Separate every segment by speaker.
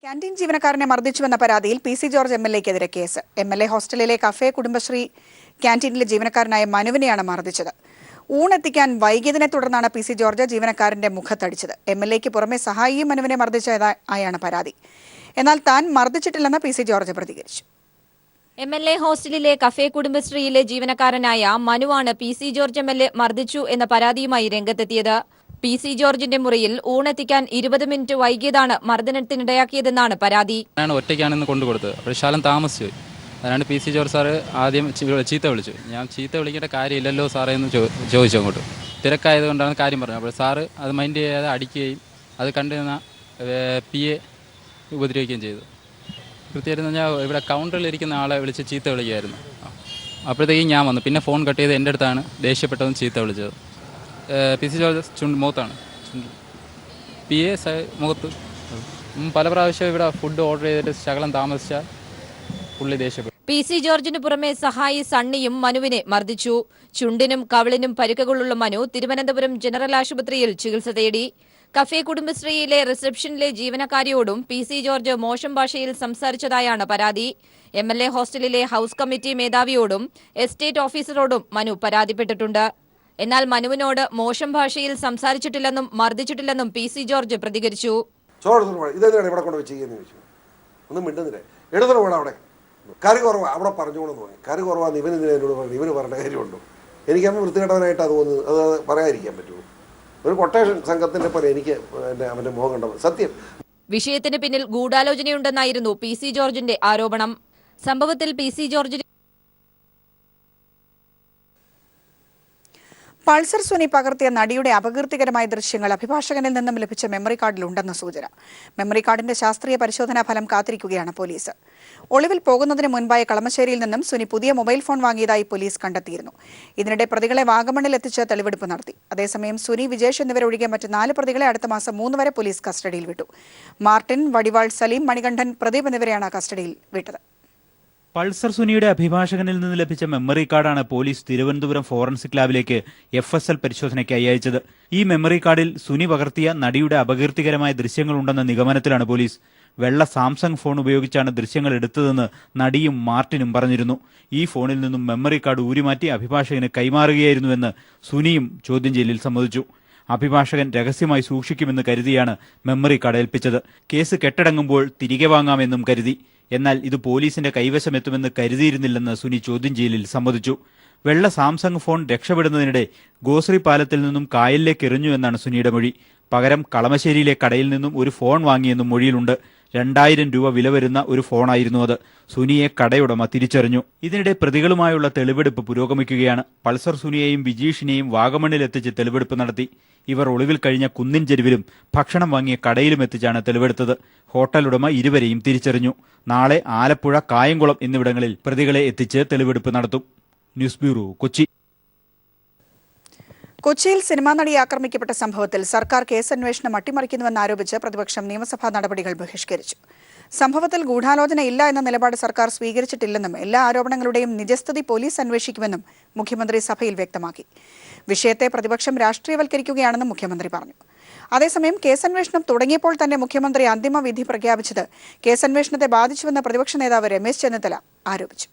Speaker 1: Canteen ജീവനക്കാരനെ മർദ്ദിച്ചുവെന്ന പരാതിയിൽ പി സി ജോർജ് എംഎൽഎക്കെതിരെ കേസ്. എംഎൽഎ ഹോസ്റ്റലിലെ കഫേ കുടുംബശ്രീ ക്യാന്റീനിലെ ജീവനക്കാരനായ മനുവിനെയാണ് മർദ്ദിച്ചത്. ഊണെത്തിക്കാൻ വൈകിയതിനെ തുടർന്നാണ് പി സി ജോർജ് ജീവനക്കാരന്റെ മുഖത്തടിച്ചത്. എംഎൽഎക്ക് പുറമെ സഹായിയും മനുവിനെ മർദ്ദിച്ചതായാണ് പരാതി. എന്നാൽ താൻ മർദ്ദിച്ചിട്ടില്ലെന്ന് പി സി ജോർജ് പ്രതികരിച്ചു.
Speaker 2: എംഎൽഎ ഹോസ്റ്റലിലെ കഫേ കുടുംബശ്രീയിലെ ജീവനക്കാരനായ മനുവാണ് പി സി ജോർജ് എംഎൽഎ മർദ്ദിച്ചു എന്ന പരാതിയുമായി രംഗത്തെത്തിയത്. പി സി ജോർജിന്റെ മുറിയിൽ ഊണെത്തിക്കാൻ 20 മിനിറ്റ് വൈകിയതാണ് മർദ്ദനത്തിനിടയാക്കിയതെന്നാണ് പരാതി.
Speaker 3: ഞാൻ ഒറ്റയ്ക്കാണെന്ന് കൊണ്ടുകൊടുത്തത്. അപ്പോൾ ശാലം താമസിച്ചു. അതാണ് പി സി ജോർജ് സാറ് ആദ്യം ചീത്ത വിളിച്ചു. ഞാൻ ചീത്ത വിളിക്കേണ്ട കാര്യമില്ലല്ലോ സാറേ എന്ന് ചോദിച്ചു അങ്ങോട്ട്. തിരക്കായതുകൊണ്ടാണ് കാര്യം പറഞ്ഞത്. അപ്പോൾ സാറ് അത് മൈൻഡ് ചെയ്യാതെ അടിക്കുകയും അത് കണ്ടുനിന്ന പി എ ഉപദ്രവിക്കുകയും ചെയ്തു. കൃത്യമായിട്ട് ഞാൻ ഇവിടെ കൗണ്ടറിലിരിക്കുന്ന ആളെ വിളിച്ച് ചീത്ത വിളിക്കുകയായിരുന്നു. അപ്പോഴത്തേക്കും ഞാൻ വന്നു. പിന്നെ ഫോൺ കട്ട് ചെയ്ത് എൻ്റെ അടുത്താണ് ദേഷ്യപ്പെട്ടതും ചീത്ത വിളിച്ചത്. പി സി ജോർജ് മുഖത്താണ്, പി എ മുഖത്ത്. പല പ്രാവശ്യം ഇവിടെ ഫുഡ് ഓർഡർ ചെയ്തിട്ട് ശകലം താമസിച്ചാൽ പുള്ളി ദേഷ്യപ്പെട്ടു.
Speaker 2: പി സി ജോർജിന് പുറമെ സഹായി സണ്ണിയും മനുവിനെ മർദ്ദിച്ചു. ചുണ്ടിനും കവിളിനും പരിക്കുകളുള്ള മനു തിരുവനന്തപുരം ജനറൽ ആശുപത്രിയിൽ ചികിത്സ തേടി. കഫേ കുടുംബശ്രീയിലെ റിസപ്ഷനിലെ ജീവനക്കാരിയോടും പി സി ജോർജ് മോശം ഭാഷയിൽ സംസാരിച്ചതായാണ് പരാതി. എംഎൽഎ ഹോസ്റ്റലിലെ ഹൌസ് കമ്മിറ്റി മേധാവിയോടും എസ്റ്റേറ്റ് ഓഫീസറോടും മനു പരാതിപ്പെട്ടിട്ടുണ്ട്. എന്നാൽ മനുവിനോട് മോശം ഭാഷയിൽ സംസാരിച്ചിട്ടില്ലെന്നും മർദ്ദിച്ചിട്ടില്ലെന്നും പി സി ജോർജ് പ്രതികരിച്ചു.
Speaker 4: കറി കുറവാ അവിടെ പറഞ്ഞോളൂ തോന്നി. കറി കുറവാന്ന് ഇവനെന്നോട് പറഞ്ഞു. ഇവന് പറഞ്ഞ കാര്യമുണ്ടോ? എനിക്കന്ന് വൃത്തികെട്ടവനായിട്ട് അത് തോന്നുന്നു. അത് പറയാതിരിക്കാൻ പറ്റുമോ? ഒരു കൊട്ടേഷൻ സംഘത്തിന്റെ പോലെ എനിക്ക് അവന്റെ മുഖം കണ്ടത് സത്യം.
Speaker 2: വിഷയത്തിന് പിന്നിൽ ഗൂഢാലോചനയുണ്ടെന്നായിരുന്നു പി സി ജോർജിന്റെ ആരോപണം. സംഭവത്തിൽ പി സി ജോർജിന്
Speaker 1: പൾസർ സുനി പകർത്തിയ നടിയുടെ അപകീർത്തികരമായ ദൃശ്യങ്ങൾ അഭിഭാഷകനിൽ നിന്നും ലഭിച്ച മെമ്മറി കാർഡിലുണ്ടെന്ന സൂചന. മെമ്മറി കാർഡിന്റെ ശാസ്ത്രീയ പരിശോധനാ ഫലം കാത്തിരിക്കുകയാണ് പോലീസ്. ഒളിവിൽ പോകുന്നതിന് മുൻപായി കളമശ്ശേരിയിൽ നിന്നും സുനി പുതിയ മൊബൈൽ ഫോൺ വാങ്ങിയതായി പോലീസ് കണ്ടെത്തിയിരുന്നു. ഇതിനിടെ പ്രതികളെ വാഗമണ്ണിൽ എത്തിച്ച് തെളിവെടുപ്പ് നടത്തി. അതേസമയം സുനി, വിജേഷ് എന്നിവരൊഴികെ മറ്റ് 4 പ്രതികളെ അടുത്ത മാസം 3 വരെ പോലീസ് കസ്റ്റഡിയിൽ വിട്ടു. മാർട്ടിൻ, വടിവാൾ, സലീം, മണികണ്ഠൻ, പ്രദീപ് എന്നിവരെയാണ് കസ്റ്റഡിയിൽ വിട്ടത്.
Speaker 5: പൾസർ സുനിയുടെ അഭിഭാഷകനിൽ നിന്ന് ലഭിച്ച മെമ്മറി കാർഡാണ് പോലീസ് തിരുവനന്തപുരം ഫോറൻസിക് ലാബിലേക്ക് FSL പരിശോധനയ്ക്കായി അയച്ചത്. ഈ മെമ്മറി കാർഡിൽ സുനി പകർത്തിയ നടിയുടെ അപകീർത്തികരമായ ദൃശ്യങ്ങളുണ്ടെന്ന നിഗമനത്തിലാണ് പോലീസ്. വെള്ള സാംസങ് ഫോൺ ഉപയോഗിച്ചാണ് ദൃശ്യങ്ങൾ എടുത്തതെന്ന് നടിയും മാർട്ടിനും പറഞ്ഞിരുന്നു. ഈ ഫോണിൽ നിന്നും മെമ്മറി കാർഡ് ഊരിമാറ്റി അഭിഭാഷകന് കൈമാറുകയായിരുന്നുവെന്ന് സുനിയും ചോദ്യം ചെയ്യലിൽ സമ്മതിച്ചു. അഭിഭാഷകൻ രഹസ്യമായി സൂക്ഷിക്കുമെന്ന് കരുതിയാണ് മെമ്മറി കാർഡ് ഏൽപ്പിച്ചത്. കേസ് കെട്ടടങ്ങുമ്പോൾ തിരികെ വാങ്ങാമെന്നും കരുതി. എന്നാൽ ഇത് പോലീസിന്റെ കൈവശമെത്തുമെന്ന് കരുതിയിരുന്നില്ലെന്ന് സുനി ചോദ്യം ചെയ്യലിൽ സമ്മതിച്ചു. വെള്ള സാംസങ് ഫോൺ രക്ഷപ്പെടുന്നതിനിടെ ഗോശ്രീ പാലത്തിൽ നിന്നും കായലിലേക്ക് എറിഞ്ഞു എന്നാണ് സുനിയുടെ മൊഴി. പകരം കളമശ്ശേരിയിലെ കടയിൽ നിന്നും ഒരു ഫോൺ വാങ്ങിയെന്നും മൊഴിയിലുണ്ട്. 2000 രൂപ വില വരുന്ന ഒരു ഫോണായിരുന്നു അത്. സുനിയെ കടയുടമ തിരിച്ചറിഞ്ഞു. ഇതിനിടെ പ്രതികളുമായുള്ള തെളിവെടുപ്പ് പുരോഗമിക്കുകയാണ്. പൾസർ സുനിയെയും വിജീഷിനെയും വാഗമണ്ണിലെത്തിച്ച് തെളിവെടുപ്പ് നടത്തി. ഇവർ ഒളിവിൽ കഴിഞ്ഞ കുന്നിൻ ചെരുവിലും ഭക്ഷണം വാങ്ങിയ കടയിലും എത്തിച്ചാണ് തെളിവെടുത്തത്. ഹോട്ടൽ ഉടമ ഇരുവരെയും തിരിച്ചറിഞ്ഞു. നാളെ ആലപ്പുഴ, കായംകുളം എന്നിവിടങ്ങളിൽ പ്രതികളെ എത്തിച്ച് തെളിവെടുപ്പ് നടത്തും. News bureau, Kochi.
Speaker 1: കൊച്ചിയിൽ സിനിമാ നടി ആക്രമിക്കപ്പെട്ട സംഭവത്തിൽ സർക്കാർ കേസന്വേഷണം അട്ടിമറിക്കുന്നുവെന്നാരോപിച്ച് പ്രതിപക്ഷം നിയമസഭാ നടപടികൾ ബഹിഷ്കരിച്ചു. സംഭവത്തിൽ ഗൂഢാലോചനയില്ല എന്ന നിലപാട് സർക്കാർ സ്വീകരിച്ചിട്ടില്ലെന്നും എല്ലാ ആരോപണങ്ങളുടെയും നിജസ്ഥിതി പോലീസ് അന്വേഷിക്കുമെന്നും മുഖ്യമന്ത്രി സഭയിൽ വ്യക്തമാക്കി. വിഷയത്തെ പ്രതിപക്ഷം രാഷ്ട്രീയവൽക്കരിക്കുകയാണെന്നും മുഖ്യമന്ത്രി പറഞ്ഞു. അതേസമയം കേസന്വേഷണം തുടങ്ങിയപ്പോൾ തന്നെ മുഖ്യമന്ത്രി അന്തിമ വിധി പ്രഖ്യാപിച്ചത് കേസന്വേഷണത്തെ ബാധിച്ചുവെന്ന് പ്രതിപക്ഷ നേതാവ് രമേശ് ചെന്നിത്തല ആരോപിച്ചു.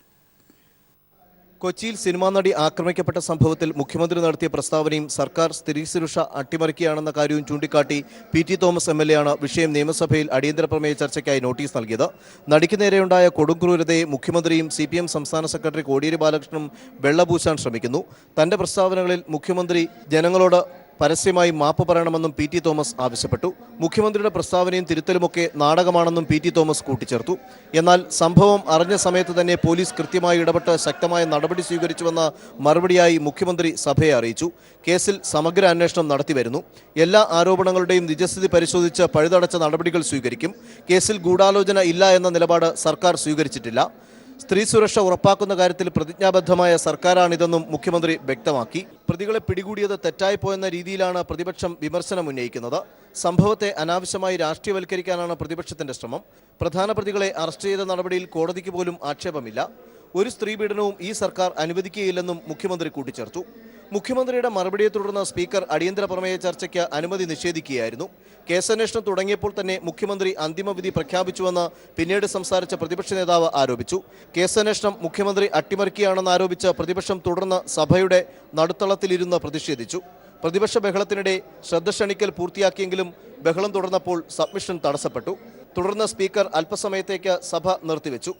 Speaker 6: കൊച്ചിയിൽ സിനിമാ നടി ആക്രമിക്കപ്പെട്ട സംഭവത്തിൽ മുഖ്യമന്ത്രി നടത്തിയ പ്രസ്താവനയും സർക്കാർ സ്ത്രീ സുരക്ഷ അട്ടിമറിക്കുകയാണെന്ന കാര്യവും ചൂണ്ടിക്കാട്ടി PT തോമസ് MLA ആണ് വിഷയം നിയമസഭയിൽ അടിയന്തര പ്രമേയ ചർച്ചയ്ക്കായി നോട്ടീസ് നൽകിയത്. നടിക്ക് നേരെയുണ്ടായ കൊടുംക്രൂരതയെ മുഖ്യമന്ത്രിയും CPM സംസ്ഥാന സെക്രട്ടറി കോടിയേരി ബാലകൃഷ്ണനും വെള്ളപൂശാൻ ശ്രമിക്കുന്നു. തന്റെ പ്രസ്താവനകളിൽ മുഖ്യമന്ത്രി ജനങ്ങളോട് പരസ്യമായി മാപ്പ് പറയണമെന്നും PT തോമസ് ആവശ്യപ്പെട്ടു. മുഖ്യമന്ത്രിയുടെ പ്രസ്താവനയും തിരുത്തലുമൊക്കെ നാടകമാണെന്നും PT തോമസ് കൂട്ടിച്ചേർത്തു. എന്നാൽ സംഭവം അറിഞ്ഞ സമയത്ത് തന്നെ പോലീസ് കൃത്യമായി ഇടപെട്ട് ശക്തമായ നടപടി സ്വീകരിച്ചുവെന്ന മറുപടിയായി മുഖ്യമന്ത്രി സഭയെ അറിയിച്ചു. കേസിൽ സമഗ്ര അന്വേഷണം നടത്തിവരുന്നു. എല്ലാ ആരോപണങ്ങളുടെയും നിജസ്ഥിതി പരിശോധിച്ച് പഴുതടച്ച നടപടികൾ സ്വീകരിക്കും. കേസിൽ ഗൂഢാലോചന ഇല്ല എന്ന നിലപാട് സർക്കാർ സ്വീകരിച്ചിട്ടില്ല. സ്ത്രീ സുരക്ഷ ഉറപ്പാക്കുന്ന കാര്യത്തിൽ പ്രതിജ്ഞാബദ്ധമായ സർക്കാരാണിതെന്നും മുഖ്യമന്ത്രി വ്യക്തമാക്കി. പ്രതികളെ പിടികൂടിയത് തെറ്റായിപ്പോയെന്ന രീതിയിലാണ് പ്രതിപക്ഷം വിമർശനം ഉന്നയിക്കുന്നത്. സംഭവത്തെ അനാവശ്യമായി രാഷ്ട്രീയവൽക്കരിക്കാനാണ് പ്രതിപക്ഷത്തിന്റെ ശ്രമം. പ്രധാന പ്രതികളെ അറസ്റ്റ് ചെയ്ത നടപടിയിൽ കോടതിക്ക് പോലും ആക്ഷേപമില്ല. ഒരു സ്ത്രീപീഡനവും ഈ സർക്കാർ അനുവദിക്കുകയില്ലെന്നും മുഖ്യമന്ത്രി കൂട്ടിച്ചേർത്തു. മുഖ്യമന്ത്രിയുടെ മറുപടിയെ തുടർന്ന് സ്പീക്കർ അടിയന്തര പ്രമേയ ചർച്ചയ്ക്ക് അനുമതി നിഷേധിക്കുകയായിരുന്നു. കേസന്വേഷണം തുടങ്ങിയപ്പോൾ തന്നെ മുഖ്യമന്ത്രി അന്തിമവിധി പ്രഖ്യാപിച്ചുവെന്ന് പിന്നീട് സംസാരിച്ച പ്രതിപക്ഷ നേതാവ് ആരോപിച്ചു. കേസന്വേഷണം മുഖ്യമന്ത്രി അട്ടിമറിക്കുകയാണെന്ന് ആരോപിച്ച് പ്രതിപക്ഷം തുടർന്ന് സഭയുടെ നടുത്തളത്തിലിരുന്ന് പ്രതിഷേധിച്ചു. പ്രതിപക്ഷ ബഹളത്തിനിടെ ശ്രദ്ധ ക്ഷണിക്കൽ പൂർത്തിയാക്കിയെങ്കിലും ബഹളം തുടർന്നപ്പോൾ സബ്മിഷൻ തടസ്സപ്പെട്ടു. തുടർന്ന് സ്പീക്കർ അല്പസമയത്തേക്ക് സഭ നിർത്തിവെച്ചു.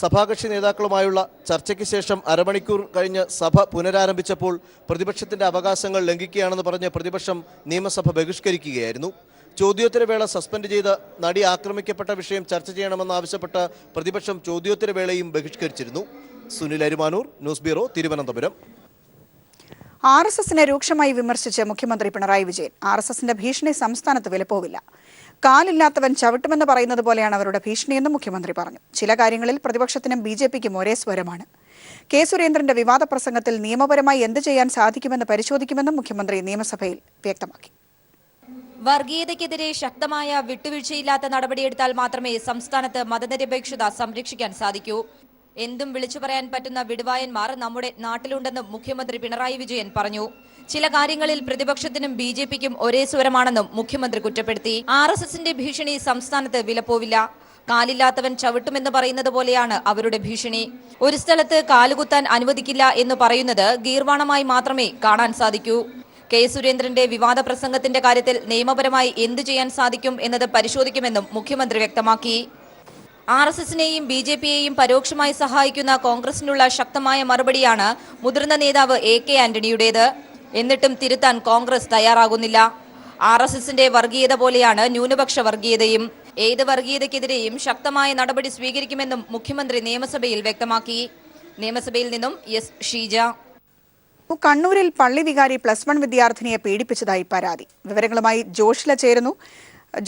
Speaker 6: സഭാകക്ഷി നേതാക്കളുമായുള്ള ചർച്ചയ്ക്ക് ശേഷം അരമണിക്കൂർ കഴിഞ്ഞ് സഭ പുനരാരംഭിച്ചപ്പോൾ പ്രതിപക്ഷത്തിന്റെ അവകാശങ്ങൾ ലംഘിക്കുകയാണെന്ന് പറഞ്ഞ് പ്രതിപക്ഷം നിയമസഭ ബഹിഷ്കരിക്കുകയായിരുന്നു. ചോദ്യോത്തരവേള സസ്പെൻഡ് ചെയ്ത് നടി ആക്രമിക്കപ്പെട്ട വിഷയം ചർച്ച ചെയ്യണമെന്നാവശ്യപ്പെട്ട് പ്രതിപക്ഷം ചോദ്യോത്തരവേളയും ബഹിഷ്കരിച്ചിരുന്നു. Sunil Arumanoor, news bureau, Thiruvananthapuram.
Speaker 1: RSSനെ രൂക്ഷമായി വിമർശിച്ച് മുഖ്യമന്ത്രി പിണറായി വിജയൻ. RSSന്റെ ഭീഷണി സംസ്ഥാനത്ത് വിലപ്പോവില്ല. കാലില്ലാത്തവൻ ചവിട്ടുമെന്ന് പറയുന്നത് പോലെയാണ് അവരുടെ ഭീഷണിയെന്നും മുഖ്യമന്ത്രി പറഞ്ഞു. ചില കാര്യങ്ങളിൽ പ്രതിപക്ഷത്തിനും BJPക്കും ഒരേ സ്വരമാണ്. കെ സുരേന്ദ്രന്റെ വിവാദ പ്രസംഗത്തിൽ നിയമപരമായി എന്ത് ചെയ്യാൻ സാധിക്കുമെന്ന് പരിശോധിക്കുമെന്നും മുഖ്യമന്ത്രി നിയമസഭയിൽ വ്യക്തമാക്കി.
Speaker 2: വർഗീയതയ്ക്കെതിരെ ശക്തമായ വിട്ടുവീഴ്ചയില്ലാത്ത നടപടിയെടുത്താൽ മാത്രമേ സംസ്ഥാനത്ത് മതനിരപേക്ഷത സംരക്ഷിക്കാൻ സാധിക്കൂ. എന്തും വിളിച്ചു പറയാൻ പറ്റുന്ന വിടുവായന്മാർ നമ്മുടെ നാട്ടിലുണ്ടെന്നും മുഖ്യമന്ത്രി പിണറായി വിജയൻ പറഞ്ഞു. ചില കാര്യങ്ങളിൽ പ്രതിപക്ഷത്തിനും BJPക്കും ഒരേ സ്വരമാണെന്നും മുഖ്യമന്ത്രി കുറ്റപ്പെടുത്തി. RSSന്റെ ഭീഷണി സംസ്ഥാനത്ത് വിലപ്പോവില്ല. കാലില്ലാത്തവൻ ചവിട്ടുമെന്ന് പറയുന്നത് പോലെയാണ് അവരുടെ ഭീഷണി. ഒരു സ്ഥലത്ത് കാലുകുത്താൻ അനുവദിക്കില്ല എന്ന് പറയുന്നത് ഗീർവാണമായി മാത്രമേ കാണാൻ സാധിക്കൂ. കെ സുരേന്ദ്രന്റെ വിവാദ പ്രസംഗത്തിന്റെ കാര്യത്തിൽ നിയമപരമായി എന്തു ചെയ്യാൻ സാധിക്കും എന്നത് പരിശോധിക്കുമെന്നും മുഖ്യമന്ത്രി വ്യക്തമാക്കി. RSSനെയും BJPയെയും പരോക്ഷമായി സഹായിക്കുന്ന കോൺഗ്രസിനുള്ള ശക്തമായ മറുപടിയാണ് മുതിർന്ന നേതാവ് AK ആന്റണിയുടേത്. എന്നിട്ടും തിരുത്താൻ കോൺഗ്രസ് തയ്യാറാകുന്നില്ല. RSSന്റെ വർഗീയത പോലെയാണ് ന്യൂനപക്ഷ വർഗീയതയും. ഏത് വർഗീയതയ്ക്കെതിരെയും ശക്തമായ നടപടി സ്വീകരിക്കുമെന്നും മുഖ്യമന്ത്രി നിയമസഭയിൽ വ്യക്തമാക്കി. നിയമസഭയിൽ നിന്നും S. ഷീജ.
Speaker 1: കണ്ണൂരിൽ പള്ളി വികാരി +1 വിദ്യാർത്ഥിനിയെ പീഡിപ്പിച്ചതായി പരാതി. വിവരങ്ങളുമായി ജോഷില ചേരുന്നു.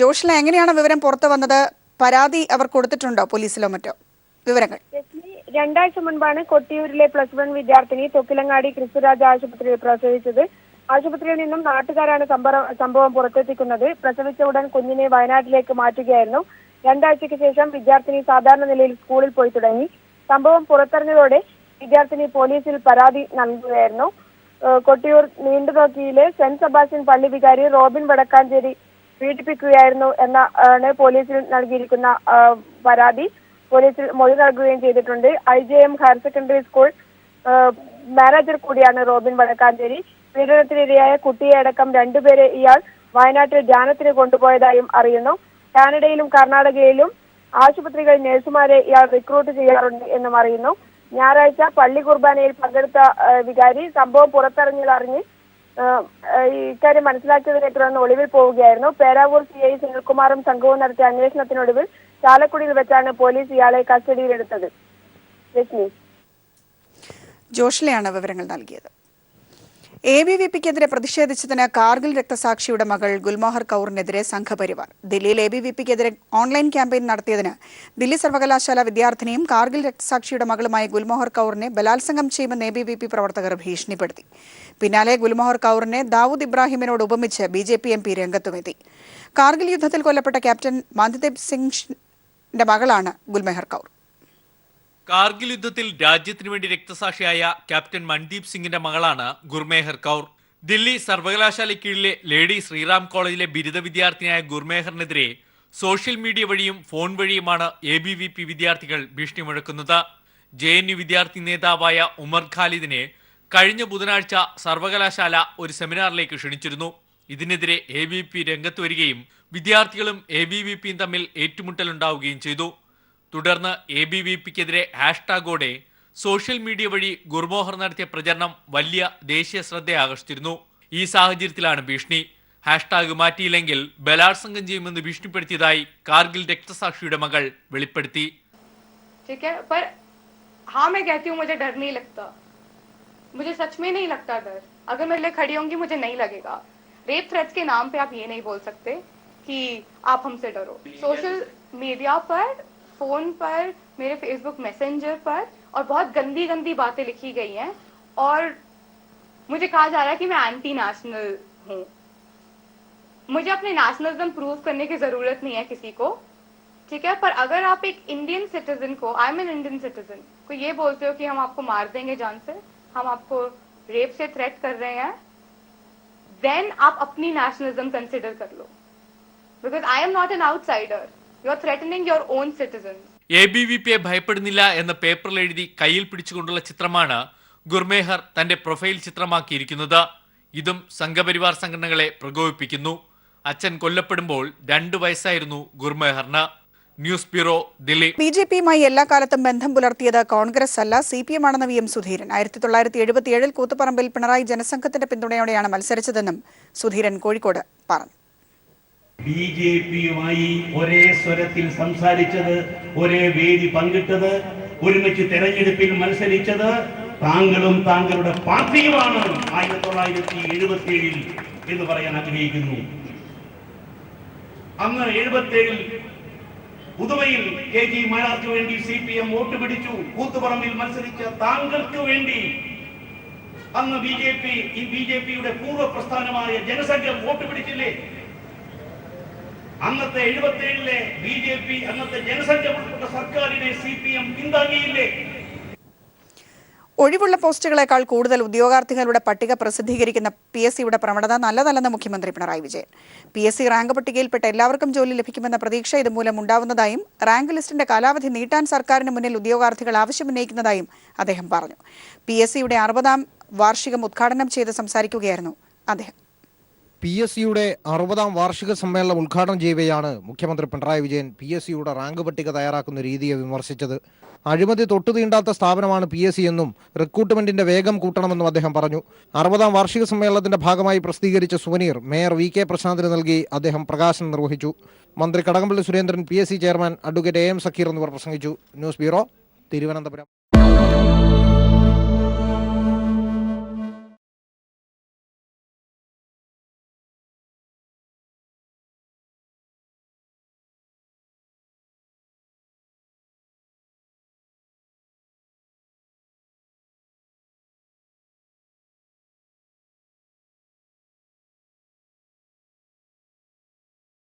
Speaker 1: ജോഷില, എങ്ങനെയാണ് വിവരം പുറത്തു വന്നത്? പരാതി അവർ കൊടുത്തിട്ടുണ്ടോ പോലീസിലോ മറ്റോ? വിവരങ്ങൾ.
Speaker 7: 2 ആഴ്ച മുൻപാണ് കൊട്ടിയൂരിലെ +1 വിദ്യാർത്ഥിനി തൊക്കിലങ്ങാടി ക്രിസ്തുരാജ് ആശുപത്രിയിൽ പ്രസവിച്ചത്. ആശുപത്രിയിൽ നിന്നും നാട്ടുകാരാണ് സംഭവം പുറത്തെത്തിക്കുന്നത്. പ്രസവിച്ച ഉടൻ കുഞ്ഞിനെ വയനാട്ടിലേക്ക് മാറ്റുകയായിരുന്നു. 2 ആഴ്ചയ്ക്ക് ശേഷം വിദ്യാർത്ഥിനി സാധാരണ നിലയിൽ സ്കൂളിൽ പോയി തുടങ്ങി. സംഭവം പുറത്തറിഞ്ഞതോടെ വിദ്യാർത്ഥിനി പോലീസിൽ പരാതി നൽകുകയായിരുന്നു. കൊട്ടിയൂർ നീണ്ടുനോക്കിയിലെ സെന്റ് സെബാസ്റ്റ്യൻ പള്ളി വികാരി റോബിൻ വടക്കാഞ്ചേരി പീഡിപ്പിക്കുകയായിരുന്നു എന്നാണ് പോലീസിൽ നൽകിയിരിക്കുന്ന പരാതി. പോലീസിൽ മൊഴി നൽകുകയും ചെയ്തിട്ടുണ്ട്. IJM higher secondary school manager കൂടിയാണ് റോബിൻ വടക്കാഞ്ചേരി. പീഡനത്തിനിരയായ കുട്ടിയെ അടക്കം 2 പേരെ ഇയാൾ വയനാട്ടിൽ ധ്യാനത്തിന് കൊണ്ടുപോയതായും അറിയുന്നു. കാനഡയിലും കർണാടകയിലും ആശുപത്രികളിൽ നഴ്സുമാരെ ഇയാൾ റിക്രൂട്ട് ചെയ്യാറുണ്ട് എന്നും അറിയുന്നു. ഞായറാഴ്ച പള്ളി കുർബാനയിൽ പങ്കെടുത്ത വികാരി സംഭവം പുറത്തറിഞ്ഞതറിഞ്ഞ് ഇക്കാര്യം മനസ്സിലാക്കിയതിനെ തുടർന്ന് ഒളിവിൽ പോവുകയായിരുന്നു. പേരാവൂർ CI സുനിൽകുമാറും സംഘവും നടത്തിയ അന്വേഷണത്തിനൊടുവിൽ ചാലക്കുടിയിൽ വെച്ചാണ് പോലീസ് ഇയാളെ കസ്റ്റഡിയിലെടുത്തത്.
Speaker 1: ജോഷിലയാണ് വിവരങ്ങൾ നൽകിയത്. ABVPക്കെതിരെ പ്രതിഷേധിച്ചതിന് കാർഗിൽ രക്തസാക്ഷിയുടെ മകൾ ഗുൽമോഹർ കൗറിനെതിരെ സംഘപരിവാർ. ദില്ലിയിൽ ABVPക്കെതിരെ ഓൺലൈൻ ക്യാമ്പയിൻ നടത്തിയതിന് ദില്ലി സർവകലാശാല വിദ്യാർത്ഥിനിയും കാർഗിൽ രക്തസാക്ഷിയുടെ മകളുമായ ഗുൽമോഹർ കൗറിനെ ബലാത്സംഗം ചെയ്യുമെന്ന് ABVP പ്രവർത്തകർ ഭീഷണിപ്പെടുത്തി. പിന്നാലെ ഗുൽമോഹർ കൗറിനെ ദാവൂദ് ഇബ്രാഹിമിനോട് ഉപമിച്ച് BJP MP രംഗത്തുമെത്തി. കാർഗിൽ യുദ്ധത്തിൽ കൊല്ലപ്പെട്ട ക്യാപ്റ്റൻ മന്ദീപ് സിംഗിന്റെ മകളാണ് ഗുൽമോഹർ കൗർ.
Speaker 8: കാർഗിൽ യുദ്ധത്തിൽ രാജ്യത്തിനു വേണ്ടി രക്തസാക്ഷിയായ ക്യാപ്റ്റൻ മൻദീപ് സിംഗിന്റെ മകളാണ് ഗുർമേഹർ കൗർ. ദില്ലി സർവകലാശാല കീഴിലെ ലേഡി ശ്രീറാം കോളേജിലെ ബിരുദ വിദ്യാർത്ഥിനിയായ ഗുർമേഹറിനെതിരെ സോഷ്യൽ മീഡിയ വഴിയും ഫോൺ വഴിയുമാണ് ABVP വിദ്യാർത്ഥികൾ ഭീഷണി മുഴക്കുന്നത്. JNU വിദ്യാർത്ഥി നേതാവായ ഉമർ ഖാലിദിനെ കഴിഞ്ഞ ബുധനാഴ്ച സർവകലാശാല ഒരു സെമിനാറിലേക്ക് ക്ഷണിച്ചിരുന്നു. ഇതിനെതിരെ ABVP രംഗത്ത് വരികയും വിദ്യാർത്ഥികളും ABVPയും തമ്മിൽ ഏറ്റുമുട്ടലുണ്ടാവുകയും ചെയ്തു. തുടർന്ന് ABVPക്കെതിരെ ഹാഷ്ടാഗോടെ സോഷ്യൽ മീഡിയ വഴി ഗുർമോഹർ നടത്തിയ പ്രചരണം വലിയ ദേശീയ ശ്രദ്ധ ആകർഷിച്ചിരുന്നു. ഈ സാഹചര്യത്തിലാണ് ഭീഷണി. ഹാഷ്ടാഗ് മാറ്റിയില്ലെങ്കിൽ ബലാത്സംഗം ചെയ്യുമെന്ന് ഭീഷണിപ്പെടുത്തിയതായി കാർഗിൽ രക്തസാക്ഷിയുടെ മകൾ വെളിപ്പെടുത്തി.
Speaker 9: मुझे सच में नहीं लगता डर. अगर मैं ले खड़ी होंगी मुझे नहीं लगेगा. रेप थ्रेट्स के नाम पे आप ये नहीं बोल सकते कि आप हमसे डरो. सोशल मीडिया पर, फोन पर, मेरे फेसबुक मैसेंजर पर और बहुत गंदी गंदी बातें लिखी गई हैं और मुझे कहा जा रहा है कि मैं एंटी नेशनल हूँ. मुझे अपने नेशनलिज्म प्रूव करने की जरूरत नहीं है किसी को. ठीक है, पर अगर आप एक इंडियन सिटीजन को, I am an Indian citizen, को ये बोलते हो कि हम आपको मार देंगे जान से, हम आपको रेप से थ्रेट कर रहे हैं, देन आप अपनी नेशनलिज्म कंसिडर कर लो, because I am not an outsider, you are threatening your own citizen.
Speaker 8: ABVP ഭയപ്പെടുന്നില്ല എന്ന പേപ്പറിൽ എഴുതി കയ്യിൽ പിടിച്ചുകൊണ്ടുള്ള ചിത്രമാണ് ഗുർമേഹർ തന്റെ പ്രൊഫൈൽ ചിത്രമാക്കിയിരിക്കുന്നത്. ഇതും സംഘപരിവാർ സംഘടനകളെ പ്രകോപിപ്പിക്കുന്നു. അച്ഛൻ കൊല്ലപ്പെടുമ്പോൾ 2 വയസ്സായിരുന്നു ഗുർമേഹറിന്. News bureau, Delhi.
Speaker 1: BJP-യുമായി എല്ലാ കാലത്തും ബന്ധം പുലർത്തിയത് കോൺഗ്രസ് അല്ല, CPM ആണെന്ന് VM സുധീരൻ. 1977 കൂത്തുപറമ്പിൽ പിണറായി ജനസംഘത്തിന്റെ പിന്തുണയോടെയാണ് മത്സരിച്ചതെന്നും സുധീരൻ കോഴിക്കോട് പറഞ്ഞു.
Speaker 10: BJP-യുമായി ഒരേ സ്വരത്തിൽ സംസാരിച്ചത്, ഒരേ വേദി പങ്കിട്ടത്, ഒരുമിച്ച് തെരഞ്ഞെടുപ്പിൽ മത്സരിച്ചത് താങ്കളും താങ്കളുടെ പാർട്ടിയുമാണ് 1977 എന്ന് പറയാൻ ആഗ്രഹിക്കുന്നു. അന്ന് 77 പുതുവയിൽ KG മാരാർക്ക് വേണ്ടി CPM വോട്ട് പിടിച്ചു. കൂത്തുപറമ്പിൽ മത്സരിച്ച താങ്കൾക്ക് വേണ്ടി അന്ന് BJP-യുടെ പൂർവ്വ പ്രസ്ഥാനമായ ജനസംഘം വോട്ട് പിടിച്ചില്ലേ? അന്നത്തെ 77-ലെ BJP, അന്നത്തെ ജനസംഘം ഉൾപ്പെട്ട സർക്കാരിനെ CPM പിന്താങ്ങിയില്ലേ?
Speaker 1: ഒഴിവുള്ള പോസ്റ്റുകളേക്കാൾ കൂടുതൽ ഉദ്യോഗാർത്ഥികളുടെ പട്ടിക പ്രസിദ്ധീകരിക്കുന്ന PSCയുടെ പ്രവണത നല്ലതല്ലെന്ന് മുഖ്യമന്ത്രി പിണറായി വിജയൻ. PSC റാങ്ക് പട്ടികയിൽപ്പെട്ട എല്ലാവർക്കും ജോലി ലഭിക്കുമെന്ന പ്രതീക്ഷ ഇതുമൂലം ഉണ്ടാവുന്നതായും റാങ്ക് ലിസ്റ്റിന്റെ കാലാവധി നീട്ടാൻ സർക്കാരിന് മുന്നിൽ ഉദ്യോഗാർത്ഥികൾ ആവശ്യമുന്നയിക്കുന്നതായും അദ്ദേഹം പറഞ്ഞു. PSCയുടെ 60ാം വാർഷികം ഉദ്ഘാടനം ചെയ്ത് സംസാരിക്കുകയായിരുന്നു അദ്ദേഹം.
Speaker 11: PSCയുടെ 60ാം വാർഷിക സമ്മേളനം ഉദ്ഘാടനം ചെയ്യവെയാണ് മുഖ്യമന്ത്രി പിണറായി വിജയൻ PSCയുടെ റാങ്ക് പട്ടിക തയ്യാറാക്കുന്ന രീതിയെ വിമർശിച്ചത്. അഴിമതി തൊട്ടു തീണ്ടാത്ത സ്ഥാപനമാണ് PSC എന്നും റിക്രൂട്ട്മെന്റിന്റെ വേഗം കൂട്ടണമെന്നും അദ്ദേഹം പറഞ്ഞു. 60ാം വാർഷിക സമ്മേളനത്തിന്റെ ഭാഗമായി പ്രസിദ്ധീകരിച്ച സുവനീർ മേയർ VK പ്രശാന്തിന് നൽകി അദ്ദേഹം പ്രകാശനം നിർവഹിച്ചു. മന്ത്രി Kadakampally Surendran, PSC chairman advocate AM Zakir എന്നിവർ പ്രസംഗിച്ചു. News bureau, Thiruvananthapuram.